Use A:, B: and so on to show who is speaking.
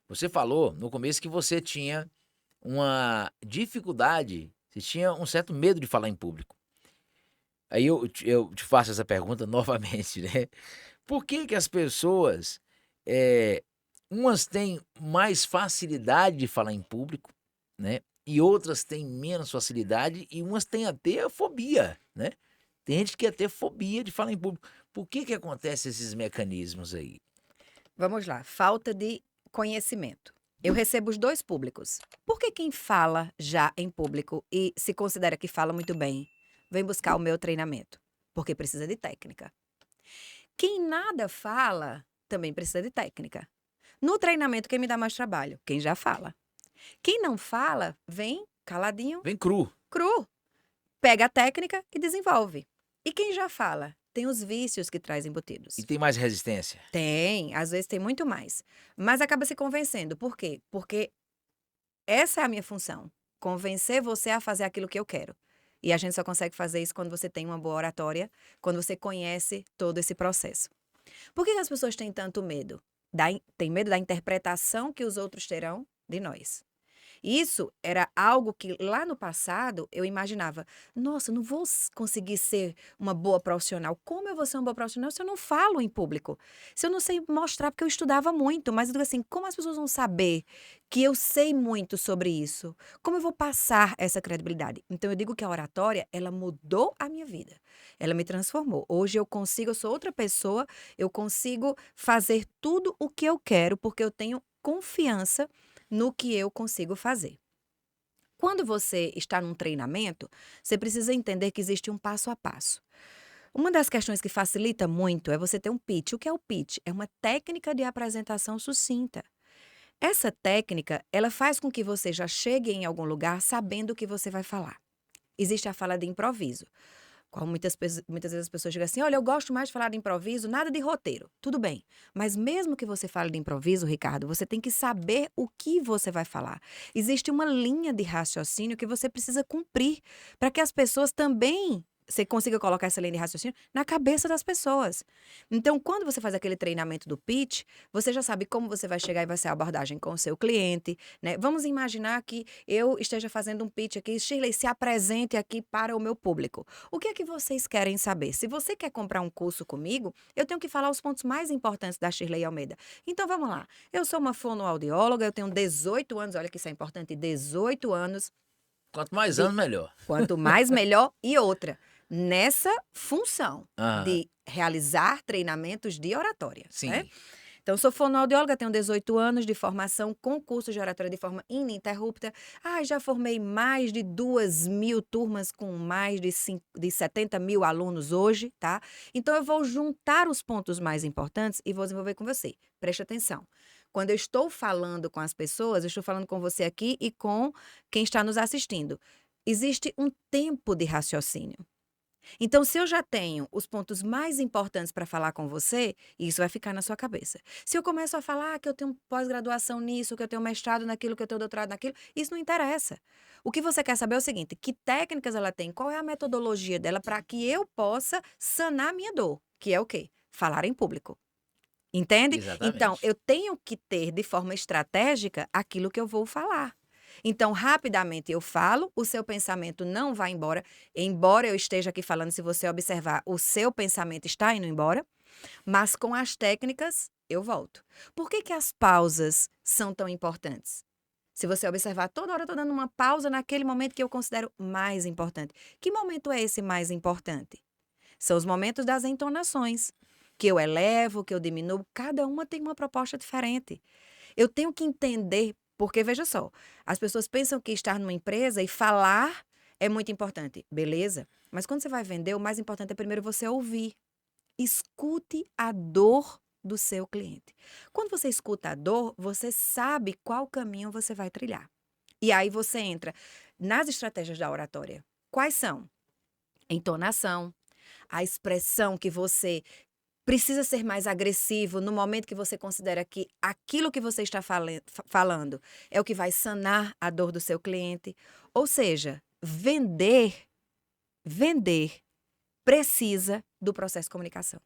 A: Você falou no começo que você tinha uma dificuldade, você tinha um certo medo de falar em público. Aí eu te faço essa pergunta novamente, né. Por que que as pessoas, eh, umas têm mais facilidade de falar em público, né, e outras têm menos facilidade e umas têm até a fobia, né. Tem gente que até fobia de falar em público. Por que que acontece esses mecanismos aí?
B: Vamos lá, falta de conhecimento. Eu recebo os 2 públicos. Por que quem fala já em público e se considera que fala muito bem, vem buscar o meu treinamento? Porque precisa de técnica. Quem nada fala, também precisa de técnica. No treinamento, quem me dá mais trabalho? Quem já fala. Quem não fala, vem caladinho,
A: Vem cru.
B: cru, pega a técnica e desenvolve. E quem já fala? Tem os vícios que traz
A: E
B: embutidos.
A: tem mais resistência.
B: Tem, às vezes tem muito mais. Mas acaba se convencendo. Por quê? Porque essa é a minha função, convencer você a fazer aquilo que eu quero. E a gente só consegue fazer isso quando você tem uma boa oratória, quando você conhece todo esse processo. Por que que as pessoas têm tanto medo? Tem medo da interpretação que os outros terão de nós. Isso era algo que lá no passado eu imaginava: "Nossa, não vou conseguir ser uma boa profissional. Como eu vou ser uma boa profissional se eu não falo em público? Se eu não sei mostrar?" Porque eu estudava muito, mas eu digo assim: "Como as pessoas vão saber que eu sei muito sobre isso? Como eu vou passar essa credibilidade?" Então eu digo que a oratória, ela mudou a minha vida. Ela me transformou. Hoje eu sou outra pessoa, eu consigo fazer tudo o que eu quero, porque eu tenho confiança no que eu consigo fazer. Quando você está num treinamento, você precisa entender que existe um passo a passo. Uma das questões que facilita muito é você ter um pitch. O que é o pitch? É uma técnica de apresentação sucinta. Essa técnica, ela faz com que você já chegue em algum lugar sabendo o que você vai falar. Existe a fala de improviso. Qual muitas vezes as pessoas chegam assim: "Olha, eu gosto mais de falar de improviso, nada de roteiro". Tudo bem, mas mesmo que você fale de improviso, Ricardo, você tem que saber o que você vai falar. Existe uma linha de raciocínio que você precisa cumprir, para que as pessoas também você consiga colocar essa linha de raciocínio na cabeça das pessoas. Então, quando você faz aquele treinamento do pitch, você já sabe como você vai chegar e vai ser a abordagem com o seu cliente, né. Vamos imaginar que eu esteja fazendo um pitch aqui: "Shirley, se apresente aqui para o meu público". O que é que vocês querem saber? Se você quer comprar um curso comigo, eu tenho que falar os pontos mais importantes da Shirley Almeida. Então vamos lá. Eu sou uma fonoaudióloga, eu tenho 18 anos, olha que isso é importante, 18 anos
A: Quanto mais
B: de
A: anos, melhor.
B: quanto mais melhor e outra, nessa função
A: Aham.
B: de realizar treinamentos de oratória, né?
A: Sim.
B: Então, eu sou fonoaudióloga, tenho 18 anos de formação com curso de oratória de forma ininterrupta. Já formei mais de 2.000 turmas com mais de 70.000 alunos hoje, tá? Então, eu vou juntar os pontos mais importantes e vou desenvolver com você. Preste atenção. Quando eu estou falando com as pessoas, eu estou falando com você aqui e com quem está nos assistindo. Existe um tempo de raciocínio. Então, se eu já tenho os pontos mais importantes para falar com você, isso vai ficar na sua cabeça. Se eu começo a falar que eu tenho pós-graduação nisso, que eu tenho mestrado naquilo, que eu tenho doutorado naquilo, isso não interessa. O que você quer saber é o seguinte: que técnicas ela tem, qual é a metodologia dela para que eu possa sanar minha dor, que é o quê? Falar em público. Entende? Então,
A: Exatamente.
B: eu tenho que ter de forma estratégica aquilo que eu vou falar. Então, rapidamente eu falo, o seu pensamento não vai embora. Embora eu esteja aqui falando, se você observar, o seu pensamento está indo embora, mas com as técnicas eu volto. Por que que as pausas são tão importantes? Se você observar, toda hora eu estou dando uma pausa naquele momento que eu considero mais importante. Que momento é esse mais importante? São os momentos das entonações, que eu elevo, que eu diminuo, cada uma tem uma proposta diferente. Eu tenho que entender, porque veja só, as pessoas pensam que estar numa empresa e falar é muito importante, beleza, mas quando você vai vender, o mais importante é primeiro você ouvir. Escute a dor do seu cliente. Quando você escuta a dor, você sabe qual caminho você vai trilhar. E aí você entra nas estratégias da oratória. Quais são? Entonação, a expressão que você precisa ser mais agressivo no momento que você considera que aquilo que você está falando é o que vai sanar a dor do seu cliente. Ou seja, vender precisa do processo de comunicação.